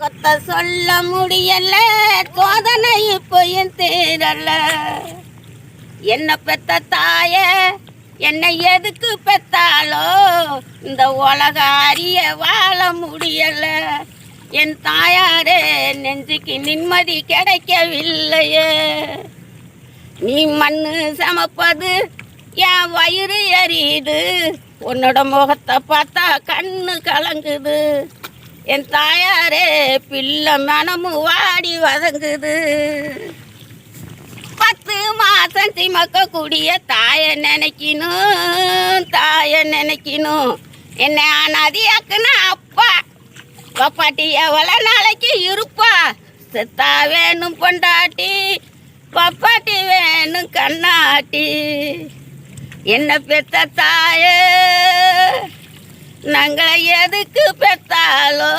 கொத்த சொல்ல முடியல, சோதனை இப்போ என் தேரல. என்ன பெத்த தாய என்னை எதுக்கு பெத்தாலோ, இந்த உலக அறிய வாழ முடியல. என் தாயாரே நெஞ்சுக்கு நிம்மதி கிடைக்கவில்லையே. நீ மண்ணு சமைப்பது என் வயிறு எரியுது, உன்னோட முகத்தை பார்த்தா கண்ணு கலங்குது. என் தாயாரே பிள்ளை மனமும் வாடி வதங்குது. 10 மாசம் சிமக்க கூடிய தாயை நினைக்கணும். என்ன அனாதியாக்குனா அப்பா பப்பாட்டி எவ்வளோ நாளைக்கு இருப்பா. செத்தா வேணும் பொண்டாட்டி, பப்பாட்டி வேணும் கண்ணாட்டி. என்ன பெத்த தாயே நாங்களை எதுக்கு பெத்தாலோ.